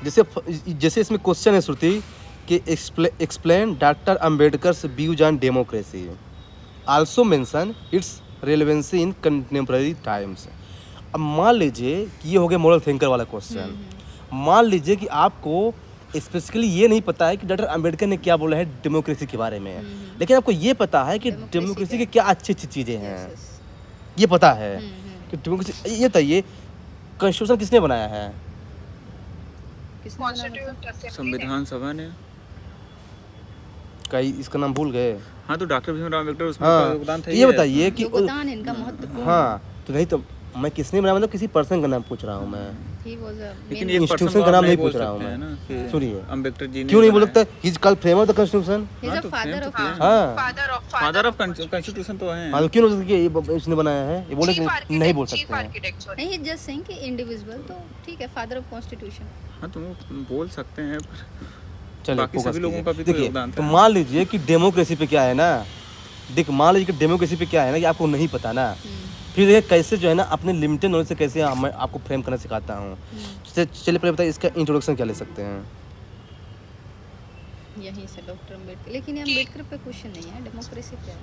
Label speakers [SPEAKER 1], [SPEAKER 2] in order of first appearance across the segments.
[SPEAKER 1] जैसे इसमें क्वेश्चन है श्रुति कि explain doctor Ambedkar's views on democracy, also mention its relevancy in contemporary times. अब मान लीजिए कि ये हो गया मॉरल थिंकर वाला क्वेश्चन। मान लीजिए कि आपको स्पेसिफिकली ये नहीं पता है कि डॉक्टर अम्बेडकर ने क्या बोला है डेमोक्रेसी के बारे में, लेकिन आपको ये पता है कि डेमोक्रेसी के क्या अच्छी अच्छी चीज़ें हैं, ये पता है कि डेमोक्रेसी। ये बताइए कॉन्स्टिट्यूशन किसने बनाया है?
[SPEAKER 2] संविधान सभा ने।
[SPEAKER 1] कई इसका नाम भूल गए।
[SPEAKER 2] हाँ, तो डॉक्टर भीमराव अम्बेडकर उसमें
[SPEAKER 1] हाँ,
[SPEAKER 2] योगदान था।
[SPEAKER 1] ये बताइए कि
[SPEAKER 3] योगदान इनका महत्वपूर्ण।
[SPEAKER 1] हाँ, तो नहीं तो मैं किसने बनाया, मतलब किसी पर्सन का नाम पूछ रहा हूँ मैं,
[SPEAKER 2] लेकिन
[SPEAKER 1] एक इंस्टीट्यूशन का नाम नहीं पूछ रहा हूँ मैं। सुनिए,
[SPEAKER 2] अम्बेडकर जी ने
[SPEAKER 1] क्यों नहीं बोल सकता? He is called framer the constitution. हाँ,
[SPEAKER 2] फादर ऑफ कॉन्स्टिट्यूशन तो है।
[SPEAKER 1] हाँ, तो क्यों नहीं बोल सकते ये इसने बनाया है? ये बोले कि नहीं बोल सकते हैं।
[SPEAKER 3] नहीं, जस्ट सेइंग कि इंडिविजुअल तो ठीक है, फादर ऑफ कॉन्स्टिट्यूशन।
[SPEAKER 2] हाँ, तुम बोल सकते हैं,
[SPEAKER 1] चलिए
[SPEAKER 2] बाकी सभी लोगों का भी तो योगदान था।
[SPEAKER 1] तो मान लीजिए कि डेमोक्रेसी पे क्या है ना, मान लीजिए कि डेमोक्रेसी पे क्या है ना कि आपको नहीं पता ना, फिर ये कैसे जो है ना अपने लिमिटेड नॉलेज से कैसे मैं आपको फ्रेम करना सिखाता हूँ। चलिए पहले बताइए इसका इंट्रोडक्शन क्या ले सकते हैं?
[SPEAKER 3] यहीं से डॉक्टर अम्बेडकर, लेकिन ये अम्बेडकर पे क्वेश्चन नहीं है, डेमोक्रेसी पे है।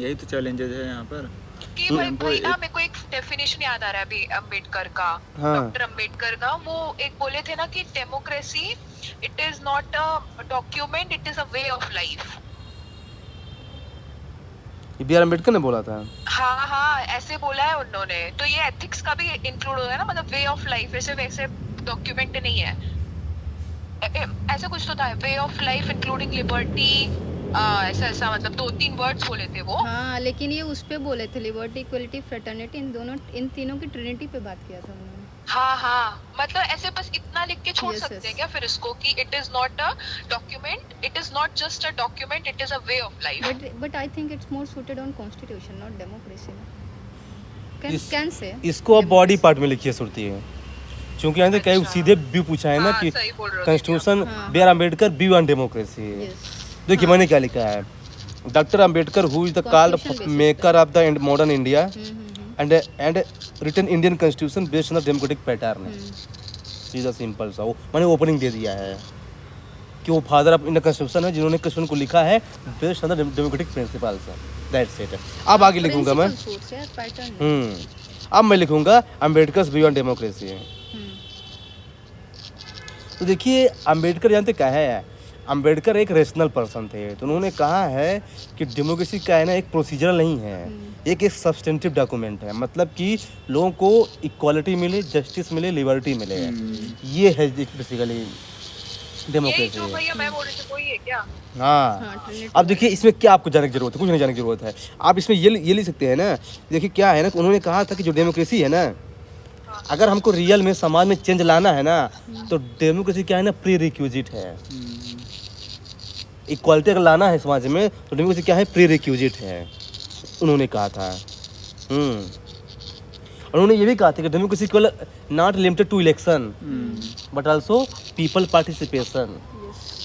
[SPEAKER 2] यही तो चैलेंजेस है यहाँ पर
[SPEAKER 4] कि भाई ना मेरे को एक डेफिनेशन याद आ रहा है अभी अम्बेडकर का, डॉक्टर अम्बेडकर का। वो एक बोले थे ना कि democracy it is not a document, it is a way of life.
[SPEAKER 1] ये बी आर अम्बेडकर ने बोला था।
[SPEAKER 4] हाँ हाँ, ऐसे बोला है उन्होंने। तो ये एथिक्स का भी इंक्लूड होता है ना, मतलब वे ऑफ लाइफ। ऐसे वैसे डॉक्यूमेंट नहीं है, ऐसा कुछ तो था, way of life including liberty, ऐसा मतलब 2-3 वर्ड्स बोले थे वो।
[SPEAKER 3] हाँ, लेकिन ये उस पे बोले थे लिबर्टी, इक्वलिटी, फ्रेटर्निटी, इन तीनों की ट्रिनिटी पे बात किया था उन्होंने।
[SPEAKER 4] हाँ हाँ, मतलब ऐसे बस इतना लिख के छोड़ सकते हैं क्या फिर इसको कि it is not a document, it is not just a document, it is a way of life.
[SPEAKER 3] But I think it's more suited on constitution, not democracy. Can say
[SPEAKER 1] इसको अब बॉडी पार्ट में लिखिए सुनती है, क्योंकि यहाँ कहीं सीधे व्यू पूछा है ना कि constitution B R Ambedkar view on democracy. देखिए मैंने क्या लिखा है, doctor Ambedkar who is the called maker of the modern India and written Indian Constitution based on the democratic pattern। सीधा सिंपल सा, वो मैंने ओपनिंग दे दिया है कि वो फादर ऑफ इंडियन कॉन्स्टिट्यूशन है जिन्होंने कॉन्स्टिट्यूशन को लिखा है based on the democratic principles. That's it. अब आगे लिखूंगा मैं, अब मैं लिखूंगा अम्बेडकर्स व्यू ऑन डेमोक्रेसी। तो देखिए अम्बेडकर जानते क्या है, अम्बेडकर एक रेशनल पर्सन थे, तो उन्होंने कहा है कि डेमोक्रेसी का है ना एक प्रोसीजरल नहीं है, एक सब्सटेंटिव डॉक्यूमेंट है। मतलब कि लोगों को इक्वालिटी मिले, जस्टिस मिले, लिबर्टी मिले, ये है बेसिकली डेमोक्रेसी।
[SPEAKER 4] भैया मैं बोल रही थी कोई है क्या?
[SPEAKER 1] हाँ, अब देखिए इसमें क्या आपको जानने की जरूरत है, कुछ नहीं जानने की जरूरत है। आप इसमें ये लिख सकते हैं ना, देखिए क्या है ना, उन्होंने कहा था कि जो डेमोक्रेसी है ना, अगर हमको रियल में समाज में चेंज लाना है ना, तो डेमोक्रेसी क्या है ना प्री रिक्विजिट है। इक्वालिटी अगर लाना है समाज में तो डेमोक्रेसी क्या है, प्री रिक्विजिट है, उन्होंने कहा था। और उन्होंने ये भी कहा था कि डेमोक्रेसी केवल not limited to election but also people participation.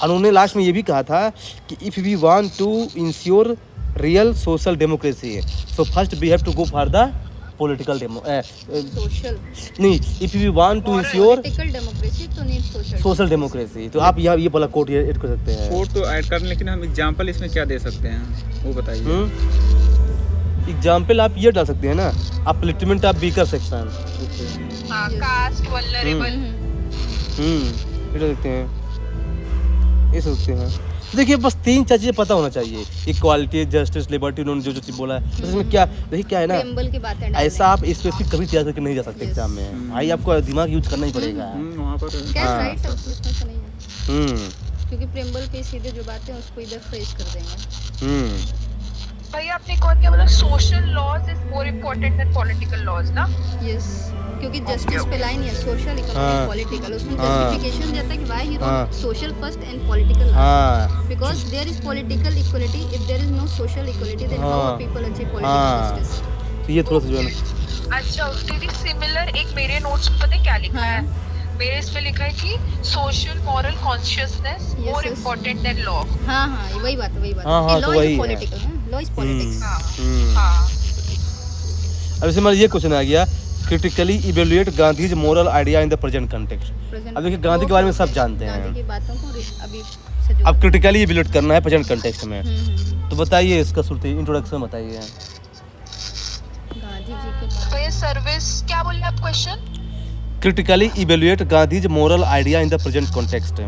[SPEAKER 1] और उन्होंने लास्ट में ये भी कहा था कि if we want to ensure real social democracy so first we have to go for the political
[SPEAKER 3] social
[SPEAKER 1] नहीं, if we want to ensure
[SPEAKER 3] political democracy तो नीड
[SPEAKER 1] सोशल डेमोक्रेसी। तो आप यहाँ ये वाला कोड ऐड कर सकते हैं।
[SPEAKER 2] कोड तो ऐड कर, लेकिन हम एग्जांपल इसमें क्या दे सकते हैं वो बताइए।
[SPEAKER 1] एग्जाम्पल आप ये डाल सकते हैं ना, upliftment of weaker section,
[SPEAKER 4] caste, vulnerable,
[SPEAKER 1] ये डाल सकते हैं, ये सकते हैं। तो देखिए बस 3-4 चीजें पता होना चाहिए, इक्वालिटी, जस्टिस, लिबर्टी, उन्होंने जो चीज बोला है। इसमें क्या देखिए क्या है ना,
[SPEAKER 3] प्रेम्बल की बातें
[SPEAKER 1] ऐसा आप स्पेसिफिक कभी तैयार करके नहीं जा सकते एग्जाम में, भाई आपको दिमाग यूज करना ही पड़ेगा
[SPEAKER 2] वहाँ पर।
[SPEAKER 3] क्या राइट उसमें तो नहीं है, क्योंकि प्रेम्बल पे सीधे जो बातें उसको इधर फ्रेज कर देंगे।
[SPEAKER 4] भैया आपने कौन क्या बोला, social laws is more important than political laws ना?
[SPEAKER 3] यस, क्योंकि जस्टिस पे लाइन है सोशल, इकोनॉमिक, पॉलिटिकल, उसमें जस्टिफिकेशन देता है कि why he wrote social first and political last, because there is political equality, if there is no social equality then how people achieve political justice.
[SPEAKER 1] तो ये थोड़ा सा जो है ना,
[SPEAKER 4] अच्छा दीदी सिमिलर एक मेरे नोट्स में पता है क्या लिखा है, मेरे इस पे लिखा है कि सोशल मॉरल कॉन्शियसनेस मोर इम्पोर्टेंट देन लॉ।
[SPEAKER 3] हाँ वही बात है,
[SPEAKER 1] law is
[SPEAKER 3] political, law is politics.
[SPEAKER 1] अब इसमें ये क्वेश्चन आ गया critically evaluate Gandhi's moral idea in the present context. अब देखिए गांधी के बारे में सब जानते
[SPEAKER 3] गांधी
[SPEAKER 1] हैं,
[SPEAKER 3] की बातों को अभी से जोड़-
[SPEAKER 1] अब क्रिटिकली इवेल्युएट करना है प्रेजेंट कंटेक्स्ट में।
[SPEAKER 3] हम्म।
[SPEAKER 1] तो बताइए इसका श्रुति इंट्रोडक्शन बताइए।
[SPEAKER 3] गांधी जी के बारे
[SPEAKER 4] तो ये सर्विस क्या बोले आप question?
[SPEAKER 1] Critically evaluate Gandhi's moral idea in the present context.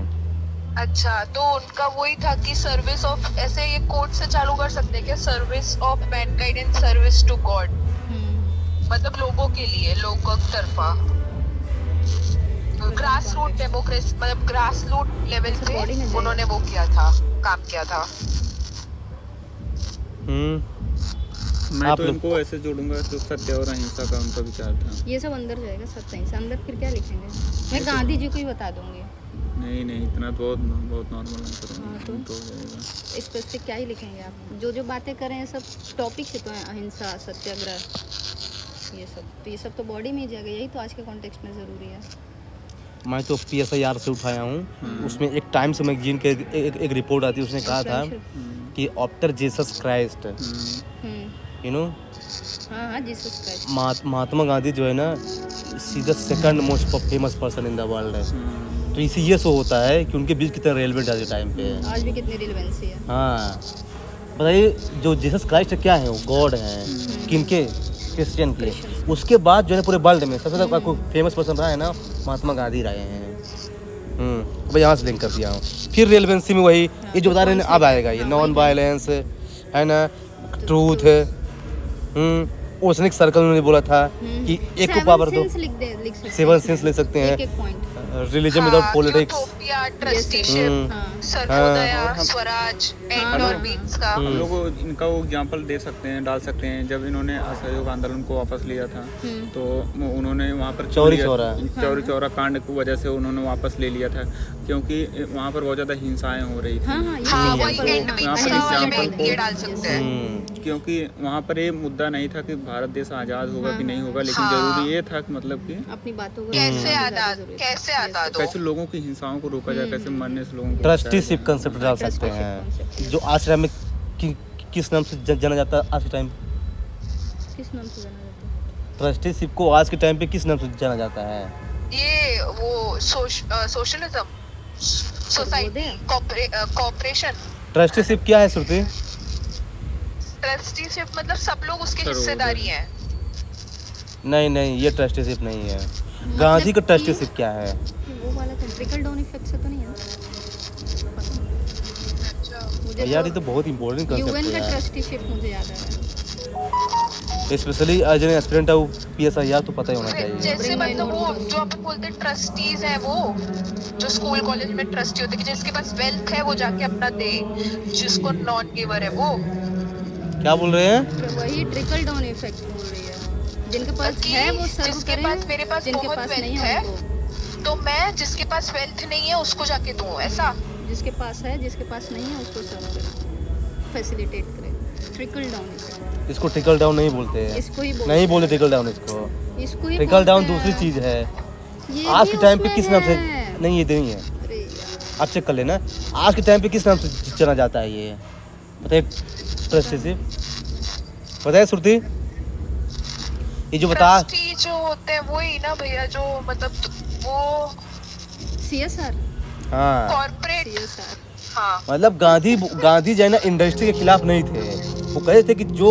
[SPEAKER 4] अच्छा, तो उनका वही था कि सर्विस ऑफ, ऐसे ये कोट से चालू कर सकते हैं क्या? Service of mankind in service to god, मतलब लोगों के लिए, लोगों की तरफा, ग्रास रूट डेमोक्रेसी, मतलब ग्रास रूट लेवल
[SPEAKER 3] बॉडी में
[SPEAKER 4] पे
[SPEAKER 3] जाएगा।
[SPEAKER 4] उन्होंने वो किया था, काम किया था।
[SPEAKER 2] मैं
[SPEAKER 1] आप
[SPEAKER 2] तो
[SPEAKER 1] लोग-
[SPEAKER 2] इनको ऐसे जोड़ूंगा जो सत्य और अहिंसा का उनका विचार था।
[SPEAKER 3] ये सब अंदर जाएगा सत्य से, अंदर फिर क्या लिखेंगे? मैं गांधी जी को ही बता दूंगी।
[SPEAKER 2] नहीं नहीं, इतना तो बहुत नॉर्मल आंसर
[SPEAKER 3] हाँ,
[SPEAKER 2] है,
[SPEAKER 3] तो?
[SPEAKER 2] तो हो जाएगा।
[SPEAKER 3] स्पेसिफिक क्या ही लिखेंगे आप? जो जो बातें कर रहे हैं सब टॉपिक से तो हैं, अहिंसा, सत्याग्रह, ये सब तो बॉडी में ही जाएगा। यही तो आज के कॉन्टेक्स्ट में ज़रूरी है।
[SPEAKER 1] मैं तो PSIR से उठाया हूँ, उसमें एक टाइम्स मैगजीन के एक रिपोर्ट आती है, उसने कहा था कि after Jesus Christ, you know,
[SPEAKER 3] हाँ जीसस क्राइस्ट,
[SPEAKER 1] महात्मा गांधी जो है ना, see the second most famous person in the world है। तो इसी ये शो होता है कि उनके बीच कितना रेलिवेंट आज के टाइम पे है।
[SPEAKER 3] आज भी कितनी रिलेवेंसी है।
[SPEAKER 1] हाँ बताइए, जो जीसस क्राइस्ट क्या है, वो गॉड है किनके? क्रिश्चियन के। उसके बाद जो है पूरे वर्ल्ड में सबसे ज़्यादा कोई फेमस पर्सन रहा है ना, महात्मा गांधी रहे हैं। तो यहाँ से लिंक कर दिया हूँ। फिर रेलिवेंसी में वही ये जो बता रहे हैं अब आएगा, ये नॉन वायलेंस है ना, ट्रूथ है। ओशनिक सर्कल उन्होंने बोला था कि एक को पावर दो, सेवन सेंस ले सकते हैं,
[SPEAKER 3] एक point.
[SPEAKER 1] Religion without politics,
[SPEAKER 4] utopia, trusteeship, Sarvodaya, Swaraj, and और मीन्स का।
[SPEAKER 2] हम लोग को इनका वो एग्जाम्पल दे सकते हैं, डाल सकते हैं। जब इन्होंने असहयोग आंदोलन को वापस लिया था तो उन्होंने वहाँ पर
[SPEAKER 1] चौरी चौरा
[SPEAKER 2] कांड की वजह से उन्होंने वापस ले लिया था, क्योंकि वहाँ पर बहुत ज़्यादा हिंसाएं हो रही थी।
[SPEAKER 4] हाँ, वही एंड मीन्स का वाले में ये डाल सकते हैं।
[SPEAKER 2] क्योंकि वहाँ पर ये मुद्दा नहीं था कि भारत देश आज़ाद होगा कि नहीं होगा, लेकिन जरूरी ये था कि मतलब कि
[SPEAKER 3] अपनी बातों को
[SPEAKER 4] कैसे आजाद हो,
[SPEAKER 2] कैसे लोगों की हिंसाओं को रोका जाए, कैसे मरने से लोगों को
[SPEAKER 1] ट्रस्टीशिप कंसेप्ट डाल सकते हैं, जो आज के टाइम में किस नाम से जाना जाता है? आज के टाइम
[SPEAKER 3] किस नाम से जाना जाता है?
[SPEAKER 1] ट्रस्टीशिप को आज के टाइम पे किस नाम से जाना जाता है?
[SPEAKER 4] ये वो सोशलिज्म, सोसाइटी, कॉपरेशन।
[SPEAKER 1] ट्रस्टीशिप क्या है श्रुति?
[SPEAKER 4] ट्रस्टीशिप मतलब सब लोग उसके हिस्सेदारी हैं।
[SPEAKER 1] नहीं, ये ट्रस्टीशिप नहीं है। गांधी का ट्रस्टीशिप क्या है?
[SPEAKER 3] वो वाला तो ट्रिकल डाउन इफेक्ट से तो नहीं है। मुझे
[SPEAKER 1] यार ये तो बहुत इंपॉर्टेंट
[SPEAKER 3] यूएन
[SPEAKER 1] कंसेप्ट
[SPEAKER 3] का
[SPEAKER 1] है,
[SPEAKER 3] ट्रस्टीशिप मुझे याद है।
[SPEAKER 1] Specially as an aspirant of PSIR तो पता ही होना चाहिए।
[SPEAKER 4] जैसे मतलब वो जो अपन बोलते हैं ट्रस्टीज हैं, वो जो स्कूल कॉलेज में ट्रस्टी होते हैं कि जिसके पास वेल्थ है वो जाके अपना दे, जिसको नॉन गिवर है वो।
[SPEAKER 1] क्या बोल रहे हैं?
[SPEAKER 3] वही ट्रिकल डाउन इफेक्ट बोल रही है। जिनके पास है वो सर्व
[SPEAKER 4] जिसके
[SPEAKER 3] करें,
[SPEAKER 4] पास, मेरे पास
[SPEAKER 3] जिनके
[SPEAKER 4] बहुत
[SPEAKER 3] पास
[SPEAKER 4] वेल्थ
[SPEAKER 3] नहीं है
[SPEAKER 4] है
[SPEAKER 3] उनको,
[SPEAKER 4] तो मैं जिसके पास वेल्थ नहीं है उसको जाके दूं, ऐसा।
[SPEAKER 3] जिसके पास है, जिसके पास नहीं है उसको सर्व करें, फैसिलिटेट करें। ट्रिकल डाउन इफेक्ट,
[SPEAKER 1] इसको ट्रिकल डाउन नहीं बोलते हैं,
[SPEAKER 3] इसको ही
[SPEAKER 1] नहीं बोलते ट्रिकल डाउन,
[SPEAKER 3] इसको ही
[SPEAKER 1] ट्रिकल डाउन
[SPEAKER 3] बोलते
[SPEAKER 1] दूसरी
[SPEAKER 3] हैं।
[SPEAKER 1] चीज है।
[SPEAKER 3] ये
[SPEAKER 1] आज
[SPEAKER 3] भी
[SPEAKER 1] के टाइम पे
[SPEAKER 3] उसमें
[SPEAKER 1] किस नाम से
[SPEAKER 3] है।
[SPEAKER 1] नहीं, ये नहीं है,
[SPEAKER 3] अरे यार,
[SPEAKER 1] आप चेक कर लेना। आज के टाइम पे किस नाम से जाना जाता है? ये बताइए, ट्रस्टीशिप बताइए श्रुति, ये जो बता
[SPEAKER 4] ट्रस्टी जो होते हैं वही ना भैया, जो मतलब वो
[SPEAKER 3] CSR,
[SPEAKER 1] हाँ,
[SPEAKER 4] कॉर्पोरेट।
[SPEAKER 3] CSR,
[SPEAKER 4] हाँ,
[SPEAKER 1] मतलब गांधी जो है ना इंडस्ट्री के खिलाफ नहीं थे। वो कहते थे कि जो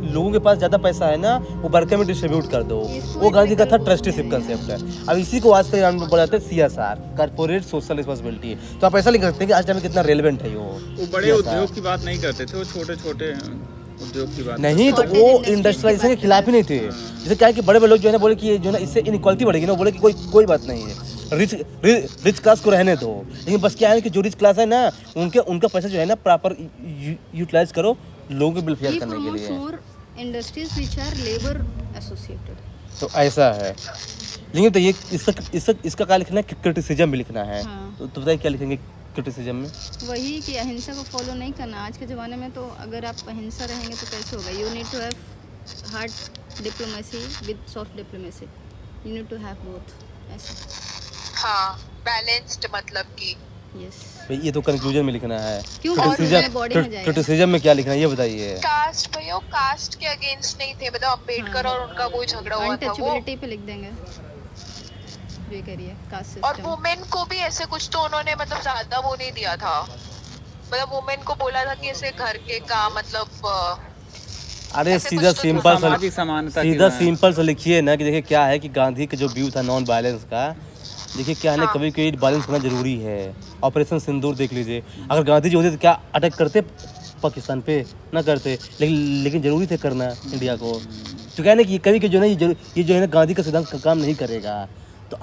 [SPEAKER 1] लोगों के पास ज़्यादा पैसा है ना वो वर्कर में डिस्ट्रीब्यूट कर दो। वो गांधी का था ट्रस्टीशिप कंसेप्ट है। अब इसी को आज तक हम बोला जाता है CSR, कॉर्पोरेट सोशल रिस्पॉन्सिबिलिटी। तो आप ऐसा लिख सकते हैं कि आज टाइम में कितना रेलिवेंट है
[SPEAKER 2] वो बड़े
[SPEAKER 1] CSR।
[SPEAKER 2] उद्योग की बात नहीं करते थे, वो छोटे छोटे उद्योग की बात
[SPEAKER 1] नहीं, तो वो इंडस्ट्रियलाइजेशन के खिलाफ ही नहीं थे। जैसे क्या है कि बड़े बड़े लोग जो है ना बोले कि ये जो है ना इससे इनइक्वालिटी बढ़ेगी ना, बोले कि कोई बात नहीं है, रिच क्लास को रहने दो। लेकिन बस क्या है कि जो रिच क्लास है ना उनका पैसा जो है ना प्रॉपर यूटिलाइज करो लोगों के वेलफेयर करने के लिए।
[SPEAKER 3] Industries which are labour associated,
[SPEAKER 1] तो ऐसा है। लेकिन तो ये इसका क्या लिखना है? क्रिटिसिज्म भी लिखना है।
[SPEAKER 3] हाँ।
[SPEAKER 1] तो बताइए क्या लिखेंगे क्रिटिसिज्म में?
[SPEAKER 3] वही कि अहिंसा को फॉलो नहीं करना। आज के ज़माने में तो अगर आप अहिंसा रहेंगे तो कैसे होगा? You need to have hard diplomacy with soft diplomacy, you need to have both, ऐसा।
[SPEAKER 4] हाँ, बैलेंस्ड, मतलब कि
[SPEAKER 3] यस
[SPEAKER 1] भाई ये तो कंक्लूजन में लिखना है।
[SPEAKER 3] क्यों और मैंने बॉडी में जाएगा
[SPEAKER 1] क्रिटिसिज्म में क्या लिखना है ये बताइए।
[SPEAKER 4] कास्ट भैया कास्ट के अगेंस्ट नहीं थे, मतलब अम्बेडकर और उनका कोई झगड़ा हुआ था वो।
[SPEAKER 3] अनटचेबिलिटी पे लिख देंगे जो ये करिए कास्ट
[SPEAKER 4] और
[SPEAKER 3] सिस्टम।
[SPEAKER 4] वुमेन को भी ऐसे कुछ तो उन्होंने मतलब ज्यादा वो नहीं दिया था, मतलब वुमेन को बोला था कि ऐसे घर के काम मतलब
[SPEAKER 1] अरे
[SPEAKER 4] ऐसे
[SPEAKER 1] सीधा
[SPEAKER 4] कुछ तो
[SPEAKER 1] सिंपल
[SPEAKER 2] सामाजिक समानता की
[SPEAKER 1] सीधा
[SPEAKER 2] बात है।
[SPEAKER 1] सिंपल से लिखिए ना कि देखिए क्या है कि गांधी का जो व्यू था नॉन वायलेंस का, देखिए क्या है ना, कभी कभी वायलेंस करना जरूरी है। ऑपरेशन सिंदूर देख लीजिए, अगर गांधी जी होते तो क्या अटैक करते पाकिस्तान पे? ना करते, लेकिन जरूरी थे करना इंडिया को। तो क्या है ना कि कभी जो है ना ये जो है ना गांधी का सिद्धांत का काम नहीं करेगा। तो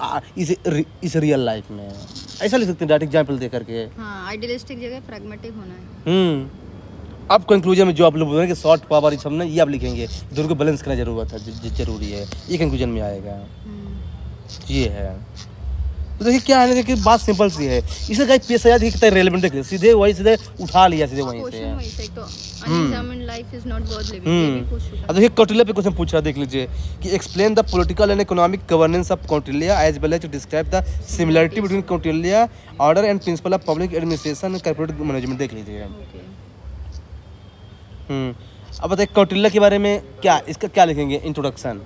[SPEAKER 1] इस रियल लाइफ में ऐसा लिख सकते हैं डायरेक्ट एग्जाम्पल दे करके।
[SPEAKER 3] हाँ आइडियलिस्टिक जगह प्रैग्मेटिक होना है।
[SPEAKER 1] अब कंक्लूजन में जो आप लोग बोल रहे हैं कि शॉर्ट पावर सब ना, ये आप लिखेंगे दोनों को बैलेंस करना जरूरत है, जरूरी है, ये कंक्लूजन में आएगा। ये है तो देखिए क्या है ना, देखिए बात सिंपल सी है। इसका कहीं पेश आया देखिए कितना रेलेवेंट देख सीधे वही सीधे उठा लिया सीधे वहीं से।
[SPEAKER 3] क्वेश्चन वही से तो unexamined life is not worth living, ये भी पूछ चुका
[SPEAKER 1] अब देखिए कौटिल्य पे क्वेश्चन पूछ रहा, देख लीजिए कि explain the political and economic governance of Kautilya as well as to describe the similarity between Kautilya order and principle of public administration and corporate management. देख लीजिए।
[SPEAKER 3] ओके।
[SPEAKER 1] अब बताइए कौटिल्य के बारे में क्या, इसका क्या लिखेंगे इंट्रोडक्शन।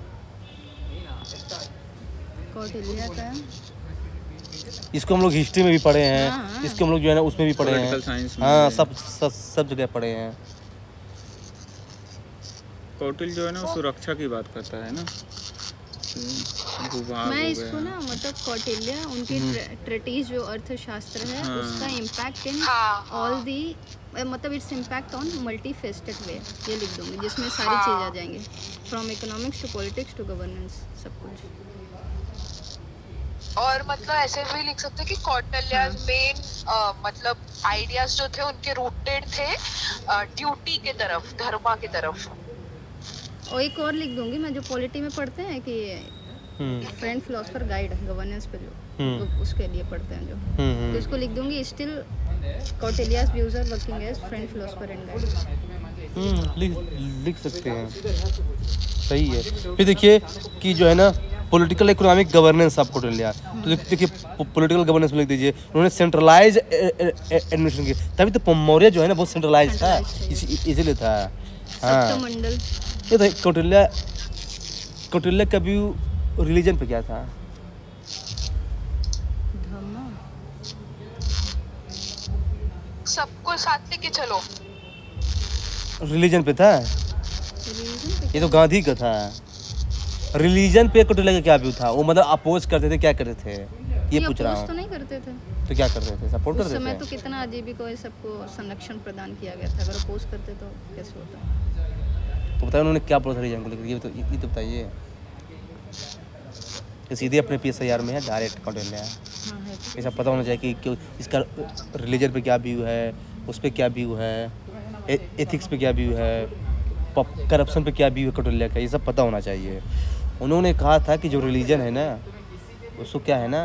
[SPEAKER 3] कौटिल्य का
[SPEAKER 1] इसको हम लोग हिस्ट्री में भी पढ़े हैं,
[SPEAKER 3] हाँ।
[SPEAKER 1] इसको हम लोग जो है ना उसमें भी पढ़े हैं,
[SPEAKER 2] Political science में
[SPEAKER 1] हाँ
[SPEAKER 2] भी।
[SPEAKER 1] सब जगह पढ़े हैं।
[SPEAKER 2] कौटिल्य जो है ना वो सुरक्षा की बात करता है ना, भूभाग
[SPEAKER 3] मैं
[SPEAKER 2] हो
[SPEAKER 3] इसको
[SPEAKER 2] गया।
[SPEAKER 3] ना मतलब कौटिल्य उनकी ट्रेटिस जो अर्थशास्त्र है
[SPEAKER 2] हाँ।
[SPEAKER 3] उसका इम्पैक्ट इन
[SPEAKER 4] हाँ,
[SPEAKER 3] ऑल दी मतलब its impact on multifaceted way, ये लिख दूंगी जिसमें सारी चीज़ आ जाएंगी, from economics to politics to governance सब कुछ।
[SPEAKER 4] और मतलब ऐसे भी लिख सकते हैं कि कौटिल्य मेन मतलब आइडियाज जो थे उनके रूटेड थे ड्यूटी के तरफ, धर्मा के तरफ।
[SPEAKER 3] और एक और लिख दूंगी मैं, जो पॉलिटी में पढ़ते हैं कि फ्रेंड फिलोसफर गाइड गवर्नेंस पे जो उसके लिए पढ़ते हैं जो, तो इसको लिख दूंगी still Kautilya's views are working as friend philosopher and guide.
[SPEAKER 1] लिख सकते हैं, सही है। फिर देखिए कि जो है ना political economic governance of Kautilya, तो देखिए पॉलिटिकल गवर्नेंस में लिख दीजिए उन्होंने सेंट्रलाइज एडमिनिस्ट्रेशन की, तभी तो मौर्य जो है ना बहुत सेंट्रलाइज था, इसीलिए था। हाँ
[SPEAKER 3] सप्तमंडल।
[SPEAKER 1] ये तो कौटिल्य का व्यू रिलीजन पे क्या था?
[SPEAKER 3] धम्म।
[SPEAKER 4] सबको साथ लेके चलो।
[SPEAKER 1] रिलीजन पे था,
[SPEAKER 3] रिलीजन पे
[SPEAKER 1] ये तो गांधी का था। रिलीजन पे कौटिल्य का क्या व्यू था? वो मतलब अपोज करते थे, क्या करते थे, ये पूछ रहा
[SPEAKER 3] अपोज तो
[SPEAKER 1] हूँ।
[SPEAKER 3] नहीं करते थे
[SPEAKER 1] तो क्या करते थे, सपोर्ट
[SPEAKER 3] उस
[SPEAKER 1] करते
[SPEAKER 3] समय,
[SPEAKER 1] थे?
[SPEAKER 3] तो कितना अजीबी को ये सबको संरक्षण प्रदान किया गया था, अगर अपोज करते तो कैसे होता।
[SPEAKER 1] तो बताइए उन्होंने क्या बोला था रीजन को लेकर, ये तो बताइए। ये सीधे अपने PSIR में है डायरेक्ट कौटिल्य,
[SPEAKER 3] हाँ है तो।
[SPEAKER 1] ऐसा पता होना चाहिए कि क्यों इसका रिलीजन पे क्या व्यू है, उस पर क्या व्यू है, एथिक्स पे क्या व्यू है, करप्शन पे क्या व्यू है कौटिल्य का, ये सब पता होना चाहिए। उन्होंने कहा था कि जो रिलीजन है ना उसको क्या है ना